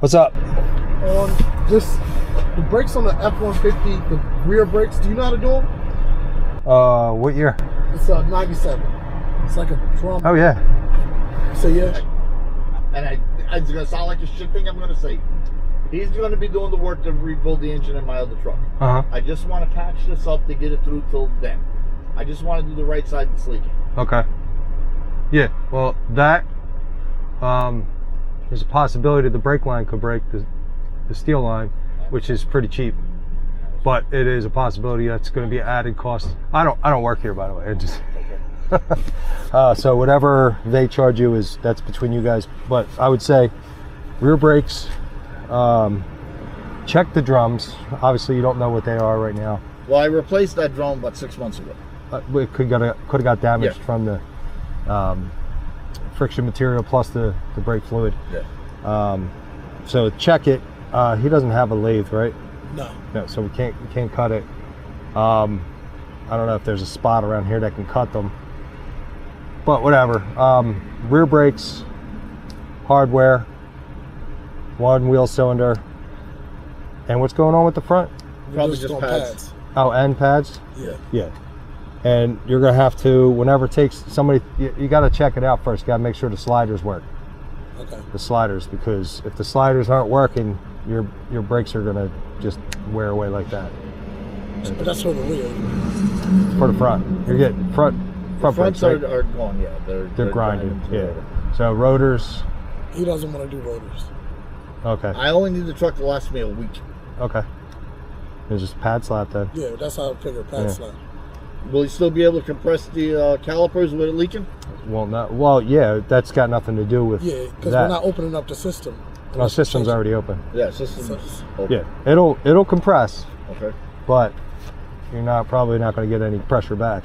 What's up? Just the brakes on the F-150, the rear brakes. Do you know how to do them? What year? It's 97. It's like a drum. Oh yeah. So yeah. And it's gonna sound like a shit thing I'm gonna say. He's gonna be doing the work to rebuild the engine in my other truck. I just want to patch this up to get it through till then. I just want to do the right side and sleek it. Okay. Yeah. Well, that there's a possibility the brake line could break the steel line, which is pretty cheap. But it is a possibility that's going to be added cost. I don't work here, by the way. I just so whatever they charge you that's between you guys. But I would say rear brakes. Check the drums. Obviously, you don't know what they are right now. Well, I replaced that drum about 6 months ago. It could have got damaged from the friction material plus the brake fluid. Yeah. So check it. He doesn't have a lathe, right? No. So we can't cut it. I don't know if there's a spot around here that can cut them. But whatever. Rear brakes, hardware, one wheel cylinder. And what's going on with the front? Probably just pads. Oh, and pads? Yeah. Yeah. And you're gonna have to, whenever it takes somebody, you gotta check it out first. You gotta make sure the sliders work. Okay. The sliders, because if the sliders aren't working, your brakes are gonna just wear away like that. But that's for the rear. For the front, you're getting front Fronts brakes, right? are gone, yeah. They're grinding, yeah. So rotors. He doesn't want to do rotors. Okay. I only need the truck to last me a week. Okay. It's just pad slap then. Yeah, that's how I figure pad slap. Will he still be able to compress the calipers with it leaking? Well, not. Well, yeah. That's got nothing to do with. Yeah, because we're not opening up the system. No, system's already open. Yeah, system's open. Yeah, it'll compress. Okay. But you're probably not going to get any pressure back.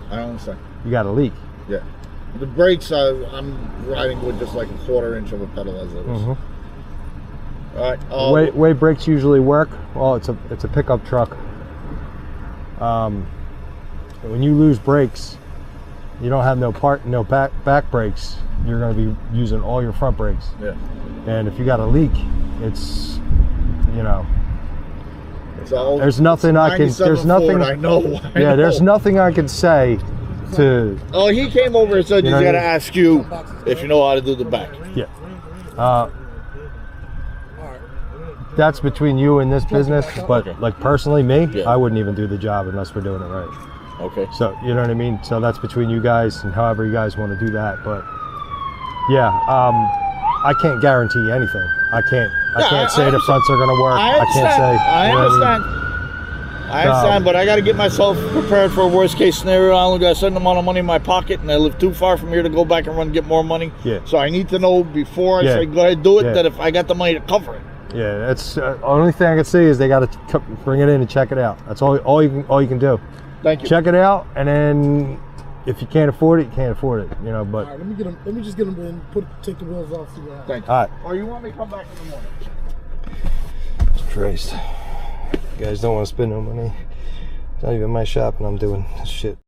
I don't understand. You got a leak. Yeah. The brakes, I'm riding with just like a 1/4 inch of a pedal as it is. All right. Way brakes usually work. Well, it's a pickup truck. When you lose brakes, you don't have no back brakes. You're going to be using all your front brakes. Yeah. And if you got a leak, it's It's all, there's nothing I can. There's nothing. I know. Yeah, there's nothing I can say to. Oh, he came over and said he's know got to what I mean? ask you if you know how to do the back. Yeah. That's between you and this business, but like personally, me, I wouldn't even do the job unless we're doing it right. Okay. So you know what I mean. So that's between you guys and however you guys want to do that. But yeah, I can't guarantee anything. I can't say the fronts are going to work. I can't say. I understand. I understand, but I got to get myself prepared for a worst case scenario. I only got a certain amount of money in my pocket, and I live too far from here to go back and run and get more money. Yeah. So I need to know before I say go ahead do it that if I got the money to cover it. Yeah, that's the only thing I can see is they got to bring it in and check it out. That's all you can do. Thank you. Check it out, and then if you can't afford it, you can't afford it. You know, but. All right, let me just get them in. Take the wheels off. See what happens. Thank you. All right. Or you want me to come back in the morning? Christ. You guys don't want to spend no money. It's not even my shop, and I'm doing this shit.